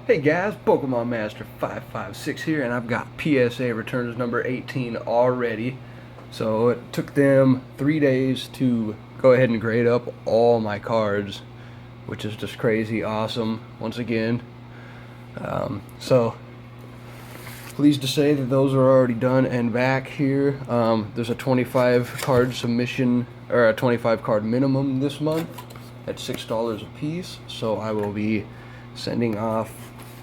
Hey guys, Pokemon Master 556 here, and I've got PSA returns number 18 already. So it took them 3 days to go ahead and grade up all my cards, which is just crazy awesome once again. So pleased to say that those are already done and back here. There's a 25 card submission, or a 25 card minimum this month at $6 a piece, so I will be sending off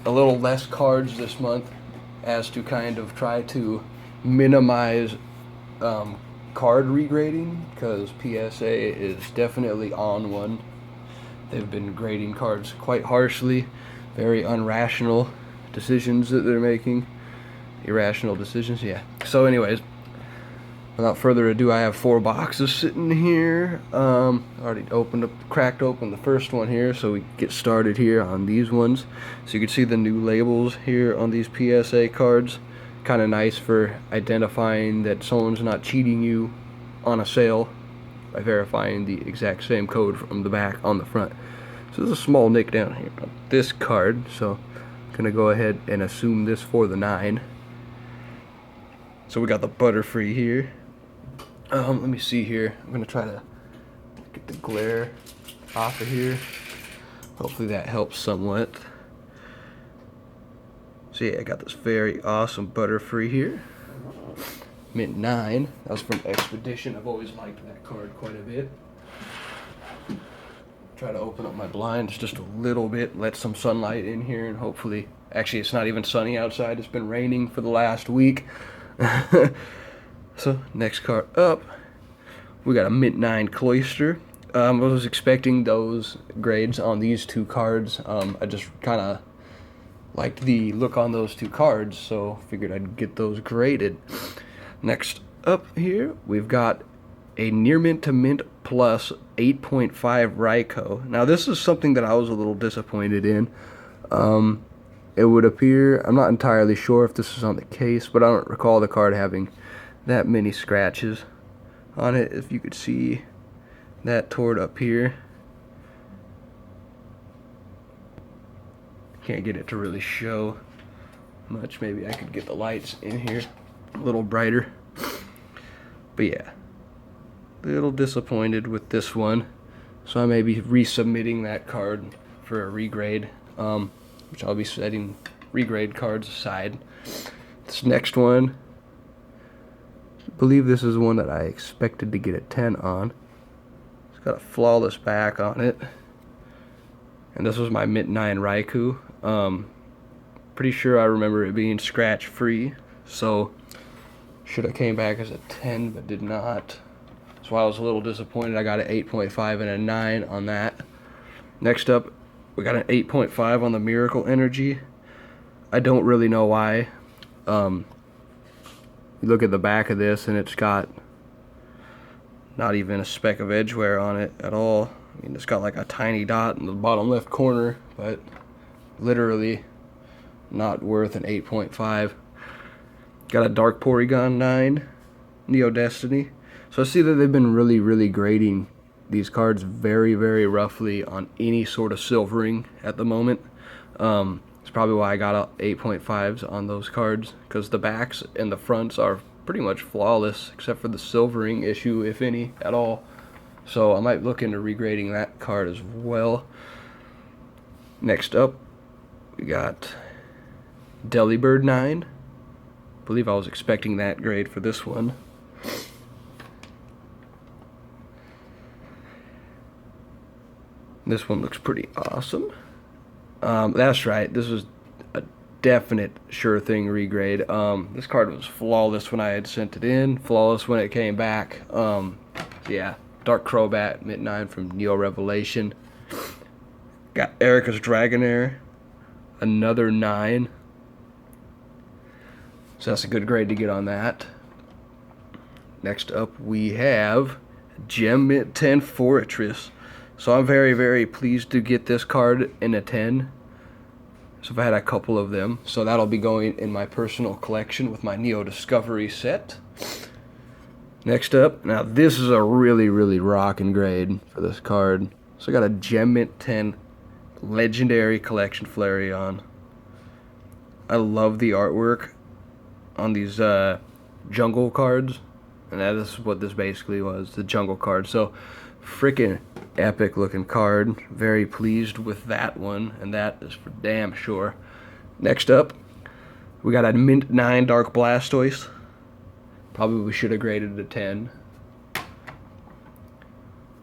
a little less cards this month as to kind of try to minimize card regrading, because PSA is definitely on one. They've been grading cards quite harshly, very unrational decisions that they're making. Irrational decisions, yeah. So anyways, without further ado, I have 4 boxes sitting here. Already cracked open the first one here, so we get started here on these ones. So you can see the new labels here on these PSA cards. Kind of nice for identifying that someone's not cheating you on a sale by verifying the exact same code from the back on the front. So there's a small nick down here on this card, so I'm gonna go ahead and assume this for the 9. So we got the Butterfree here. Let me see here. I'm gonna try to get the glare off of here. Hopefully that helps somewhat. So yeah, I got this very awesome Butterfree here. Mint 9. That was from Expedition. I've always liked that card quite a bit. Try to open up my blinds just a little bit, let some sunlight in here, and hopefully, actually it's not even sunny outside. It's been raining for the last week. So next card up, we got a Mint 9 Cloyster. I was expecting those grades on these 2 cards. I just kind of liked the look on those 2 cards, so figured I'd get those graded. Next up here, we've got a Near Mint to Mint Plus 8.5 Raikou. Now this is something that I was a little disappointed in. It would appear, I'm not entirely sure if this is on the case, but I don't recall the card having that many scratches on it. If you could see that toward up here. Can't get it to really show much. Maybe I could get the lights in here a little brighter. But yeah, a little disappointed with this one. So I may be resubmitting that card for a regrade, which I'll be setting regrade cards aside. This next one, I believe this is one that I expected to get a 10 on. It's got a flawless back on it. And this was my Mint 9 Raikou. Pretty sure I remember it being scratch free, so should have came back as a 10 but did not. That's why I was a little disappointed. I got an 8.5 and a 9 on that. Next up, we got an 8.5 on the Miracle Energy. I don't really know why. You look at the back of this and it's got not even a speck of edge wear on it at all. I mean, it's got like a tiny dot in the bottom left corner, but literally not worth an 8.5. Got a Dark Porygon 9, Neo Destiny. So I see that they've been really grading these cards very roughly on any sort of silvering at the moment. It's probably why I got 8.5s on those cards, because the backs and the fronts are pretty much flawless except for the silvering issue, if any at all. So I might look into regrading that card as well. Next up, we got Delibird 9. I believe I was expecting that grade for this one. This one looks pretty awesome. That's right, this was a definite sure thing regrade. This card was flawless when I had sent it in, flawless when it came back. Yeah, Dark Crobat, Mint 9 from Neo Revelation. Got Erica's Dragonair, another 9. So that's a good grade to get on that. Next up we have Gem Mint 10 Fortress. So I'm very pleased to get this card in a 10. So I've had a couple of them. So that'll be going in my personal collection with my Neo Discovery set. Next up, now this is a really rockin' grade for this card. So I got a Gem Mint 10 Legendary Collection Flareon. I love the artwork on these jungle cards, and that is what this basically was, the jungle card. So freaking epic looking card. Very pleased with that one, and that is for damn sure. Next up, we got a Mint 9 Dark Blastoise. Probably we should have graded it a 10.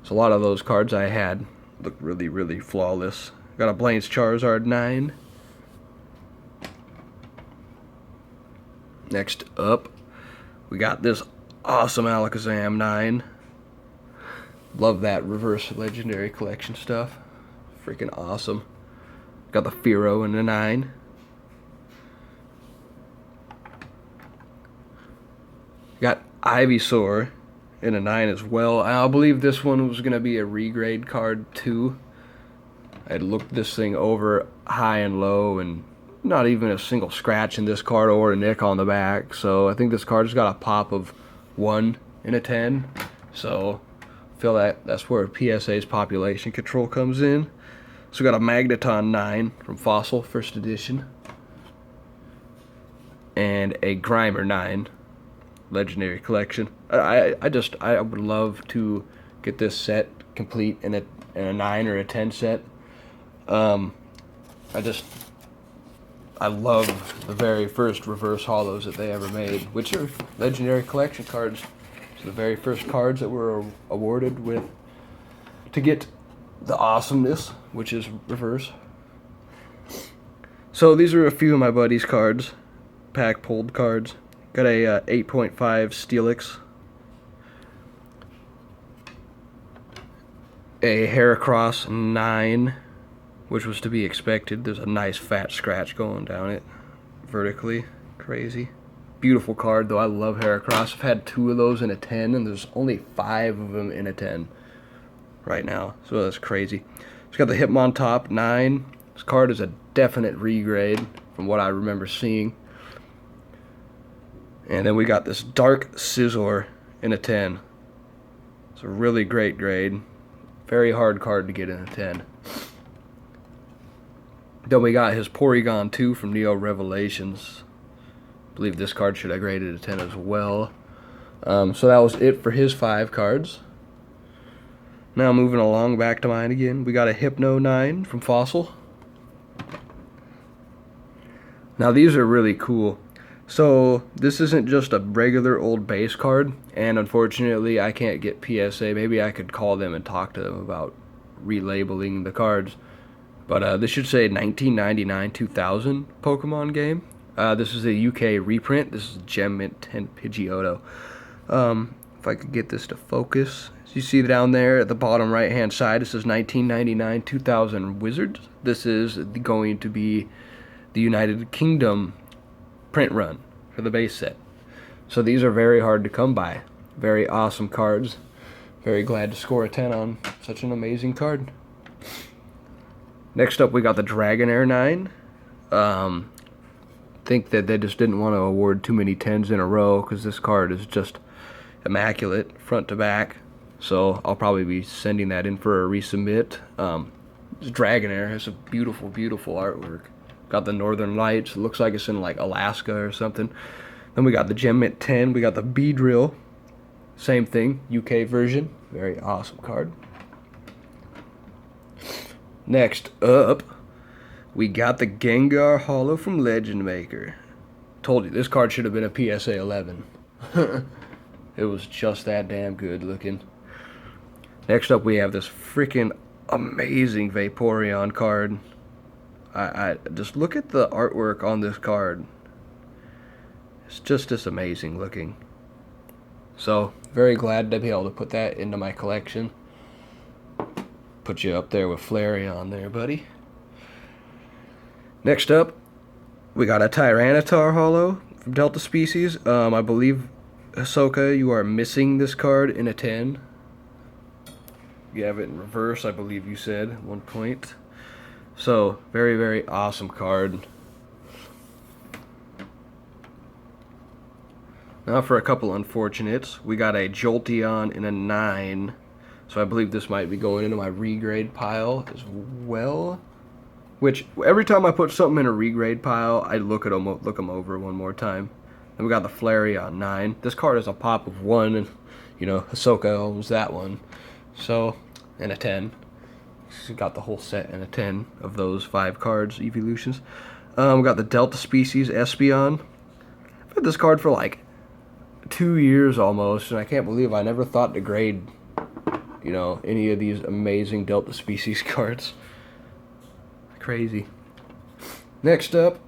So a lot of those cards I had look really, really flawless. Got a Blaine's Charizard 9. Next up, we got this awesome Alakazam 9. Love that reverse legendary collection stuff. Freaking awesome. Got the Fearow in the 9. Got Ivysaur in a 9 as well. I believe this one was going to be a regrade card too. I had looked this thing over high and low, and not even a single scratch in this card or a nick on the back. So I think this card's got a pop of 1 in a 10. So I feel that that's where PSA's population control comes in. So we got a Magneton 9 from Fossil, first edition. And a Grimer 9, legendary collection. I would love to get this set complete in a 9 or a 10 set. I love the very first reverse holos that they ever made, which are legendary collection cards. So the very first cards that were awarded with to get the awesomeness, which is reverse. So these are a few of my buddies' cards, pack pulled cards. Got a 8.5 Steelix, a Heracross 9, which was to be expected. There's a nice fat scratch going down it vertically. Crazy. Beautiful card, though. I love Heracross. I've had 2 of those in a 10, and there's only 5 of them in a 10 right now. So that's crazy. It's got the Hitmontop 9. This card is a definite regrade from what I remember seeing. And then we got this Dark Scizor in a 10. It's a really great grade. Very hard card to get in a 10. Then we got his Porygon 2 from Neo Revelations. I believe this card should have graded a 10 as well. So that was it for his 5 cards. Now moving along back to mine again. We got a Hypno 9 from Fossil. Now these are really cool. So this isn't just a regular old base card, and unfortunately I can't get PSA. Maybe I could call them and talk to them about relabeling the cards. But this should say 1999-2000 Pokemon game. This is a UK reprint. This is Gem Mint 10 Pidgeotto. If I could get this to focus. As you see down there at the bottom right hand side, it says 1999-2000 Wizards. This is going to be the United Kingdom print run for the base set. So these are very hard to come by. Very awesome cards. Very glad to score a 10 on such an amazing card. Next up we got the Dragonair 9. Think that they just didn't want to award too many 10s in a row because this card is just immaculate front to back. So I'll probably be sending that in for a resubmit. This Dragonair has a beautiful, beautiful artwork. Got the Northern Lights. It looks like it's in like Alaska or something. Then we got the Gem Mint 10. We got the Beedrill. Same thing, UK version. Very awesome card. Next up, we got the Gengar Holo from Legend Maker. Told you, this card should have been a PSA 11. It was just that damn good looking. Next up, we have this freaking amazing Vaporeon card. I just look at the artwork on this card. It's just this amazing looking. So, very glad to be able to put that into my collection. Put you up there with Flareon there, buddy. Next up, we got a Tyranitar Holo from Delta Species. I believe, Ahsoka, you are missing this card in a 10. You have it in reverse, I believe you said at one point. So, very, very awesome card. Now for a couple unfortunates. We got a Jolteon in a 9. So I believe this might be going into my regrade pile as well. which every time I put something in a regrade pile, I look them over one more time. Then we got the Flareon 9. This card is a pop of 1, and you know, Ahsoka owns that one. So, and a 10. She's got the whole set and a 10 of those 5 cards, evolutions. We got the Delta Species Espeon. I've had this card for like 2 years almost, and I can't believe I never thought to grade, you know, any of these amazing Delta Species cards. Crazy. Next up,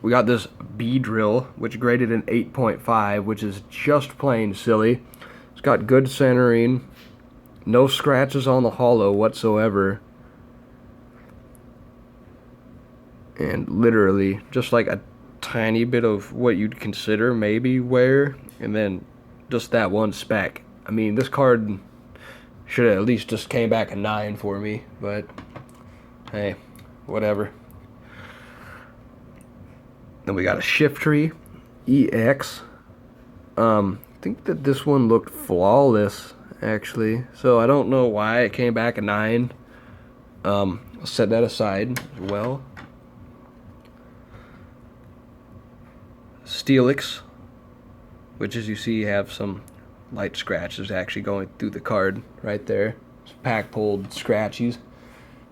we got this Beedrill, which graded an 8.5, which is just plain silly. It's got good centering, no scratches on the hollow whatsoever, and literally just like a tiny bit of what you'd consider maybe wear, and then just that one speck. I mean, this card should have at least just came back a 9 for me, but hey, whatever. Then we got a Shiftry EX. I think that this one looked flawless, actually. So I don't know why it came back a 9. I'll set that aside as well. Steelix, which as you see have some light scratches actually going through the card right there. It's pack pulled scratchies.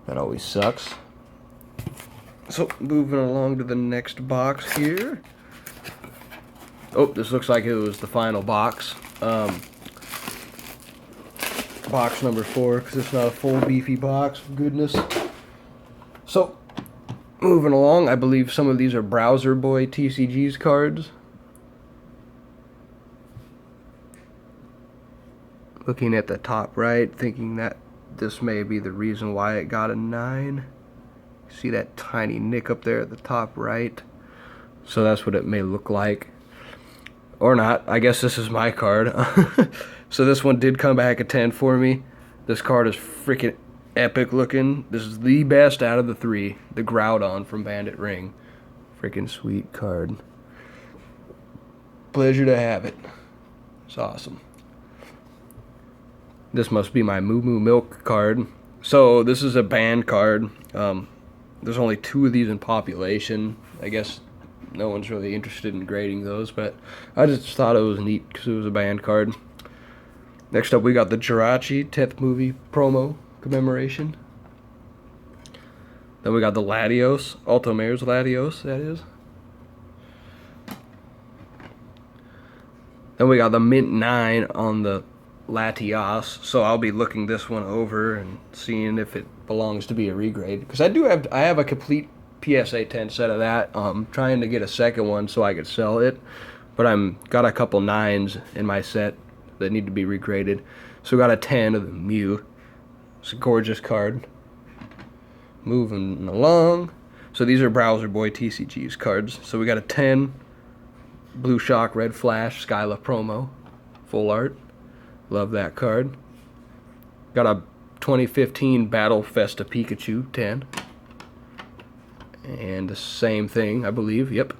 That always sucks. So moving along to the next box here. Oh, this looks like it was the final box. Box number 4, because it's not a full beefy box, for goodness. So, moving along, I believe some of these are Browser Boy TCG's cards. Looking at the top right, thinking that this may be the reason why it got a 9. See that tiny nick up there at the top right? So that's what it may look like. Or not. I guess this is my card. So this one did come back a 10 for me. This card is freaking epic looking. This is the best out of the 3. The Groudon from Bandit Ring. Freaking sweet card. Pleasure to have it. It's awesome. This must be my Moo Moo Milk card. So this is a banned card. There's only 2 of these in population. I guess no one's really interested in grading those, but I just thought it was neat because it was a banned card. Next up, we got the Jirachi 10th movie promo commemoration. Then we got the Latios, Altomare's Latios, that is. Then we got the Mint 9 on the Latios, so I'll be looking this one over and seeing if it belongs to be a regrade, because I have a complete PSA 10 set of that. Trying to get a second one so I could sell it, but got a couple 9s in my set that need to be regraded. So got a 10 of the Mew. It's a gorgeous card. Moving along, so these are Browser Boy TCG's cards. So we got a 10 Blue Shock Red Flash Skyla promo, full art. Love that card. Got a 2015 Battle Festa Pikachu 10. And the same thing, I believe. Yep.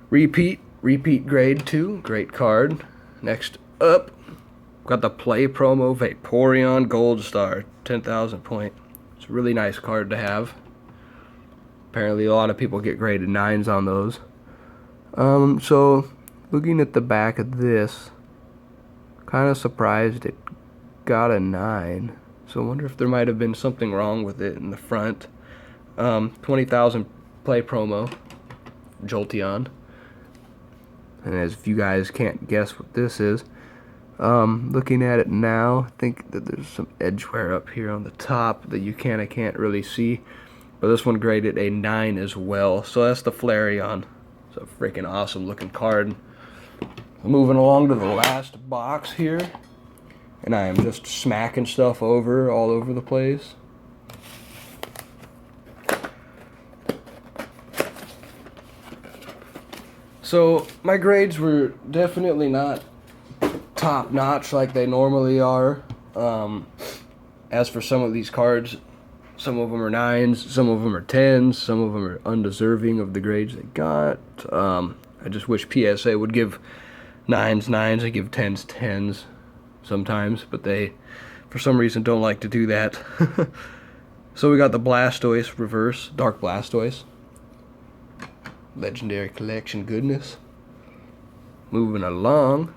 Repeat grade 2. Great card. Next up, got the Play promo Vaporeon Gold Star 10,000 point. It's a really nice card to have. Apparently a lot of people get graded 9s on those. So looking at the back of this, kind of surprised it got a 9. So I wonder if there might have been something wrong with it in the front. 20,000 Play promo Jolteon. And as if you guys can't guess what this is, looking at it now, I think that there's some edge wear up here on the top that you can't really see. But this one graded a 9 as well. So that's the Flareon. It's a freaking awesome looking card. Moving along to the last box here. And I am just smacking stuff over all over the place. So my grades were definitely not top notch like they normally are. As for some of these cards, some of them are 9s, some of them are 10s, some of them are undeserving of the grades they got. I just wish PSA would give 9s 9s and give 10s 10s sometimes, but they for some reason don't like to do that. So we got the Blastoise reverse, Dark Blastoise. Legendary collection goodness. Moving along.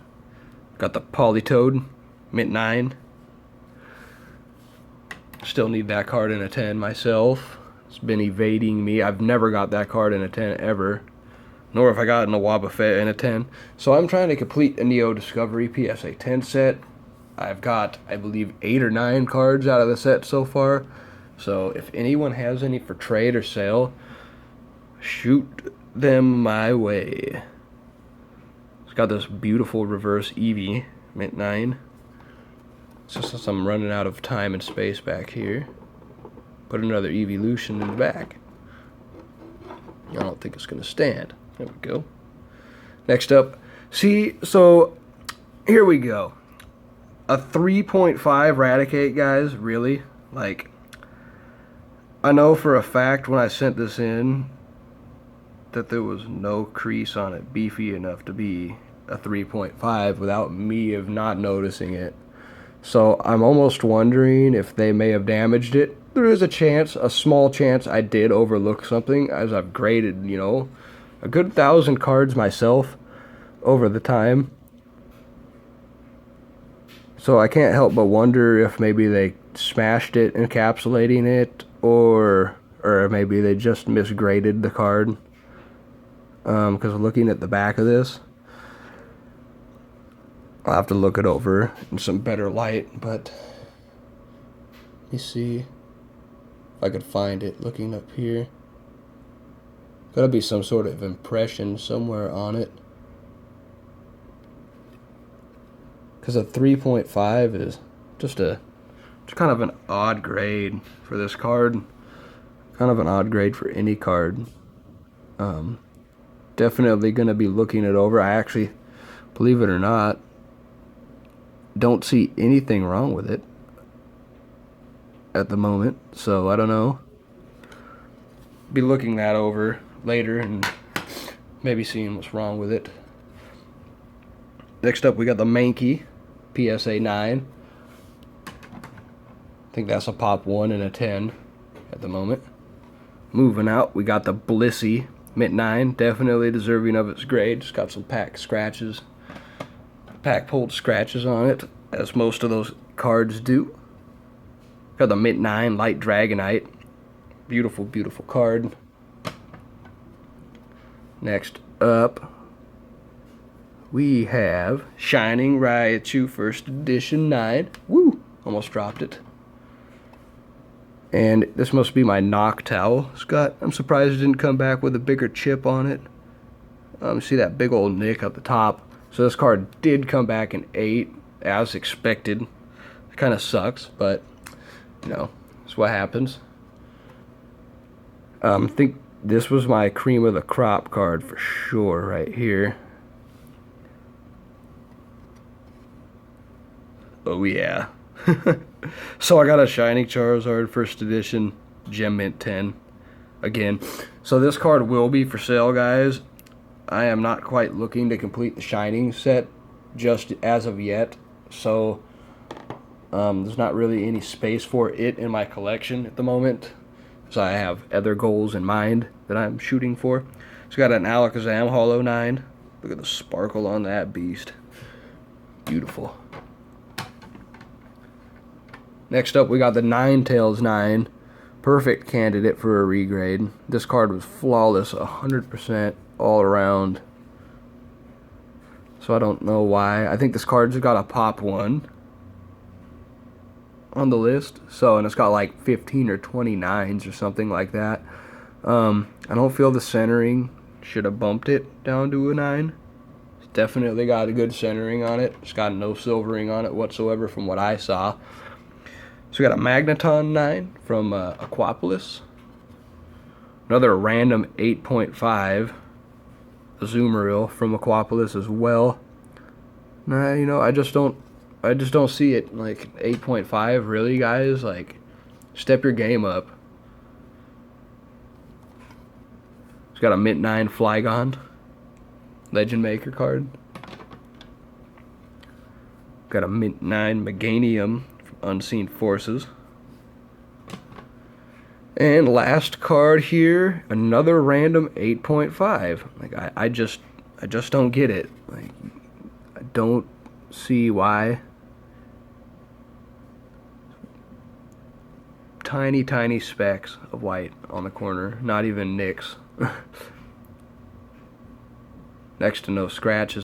Got the Politoed, Mint 9. Still need that card in a 10 myself. It's been evading me. I've never got that card in a 10 ever. Nor have I gotten a Wobbuffet in a 10. So I'm trying to complete a Neo Discovery PSA 10 set. I've got, I believe, 8 or 9 cards out of the set so far. So if anyone has any for trade or sale, shoot them my way. It's got this beautiful reverse Eevee, Mint 9. It's just as I'm running out of time and space back here. Put another Evolution in the back. I don't think it's going to stand. There we go. Next up, see, so here we go. A 3.5 Raticate, guys, really? Like, I know for a fact when I sent this in that there was no crease on it beefy enough to be a 3.5 without me of not noticing it. So I'm almost wondering if they may have damaged it. There is a chance, a small chance I did overlook something as I've graded, you know, a good 1,000 cards myself over the time. So I can't help but wonder if maybe they smashed it encapsulating it, or maybe they just misgraded the card. Because looking at the back of this, I'll have to look it over in some better light, but let me see if I could find it looking up here. Gotta be some sort of impression somewhere on it. Because a 3.5 is just kind of an odd grade for this card. Kind of an odd grade for any card. Definitely going to be looking it over. I actually, believe it or not, don't see anything wrong with it at the moment. So I don't know. Be looking that over later and maybe seeing what's wrong with it. Next up, we got the Mankey PSA 9. I think that's a pop 1 and a 10 at the moment. Moving out, we got the Blissey Mint 9. Definitely deserving of its grade. Just got some pack scratches. Pack pulled scratches on it, as most of those cards do. Got the Mint 9 Light Dragonite. Beautiful, beautiful card. Next up, we have Shining Raichu First Edition 9. Woo! Almost dropped it. And this must be my Noctowl. I'm surprised it didn't come back with a bigger chip on it. See that big old nick at the top. So this card did come back in 8, as expected. It kind of sucks, but, you know, that's what happens. I think this was my cream of the crop card for sure right here. Oh yeah. So I got a Shining Charizard First Edition Gem Mint 10 again. So this card will be for sale, guys. I am not quite looking to complete the Shining set just as of yet. So there's not really any space for it in my collection at the moment. So I have other goals in mind that I'm shooting for. So got an Alakazam Holo 9. Look at the sparkle on that beast. Beautiful. Next up, we got the Ninetales 9. Perfect candidate for a regrade. This card was flawless, 100% all around. So I don't know why. I think this card's got a pop 1 on the list. So, and it's got like 15 or 29s or something like that. I don't feel the centering should have bumped it down to a 9. It's definitely got a good centering on it. It's got no silvering on it whatsoever from what I saw. So we got a Magneton 9 from Aquapolis. Another random 8.5 Azumarill from Aquapolis as well. Nah, you know, I just don't see it. Like 8.5, really, guys? Like, step your game up. It's got a Mint 9 Flygon Legend Maker card. Got a Mint 9 Meganium from Unseen Forces. And last card here, another random 8.5. Like I just don't get it. Like I don't see why. Tiny specks of white on the corner, not even nicks. Next to no scratches.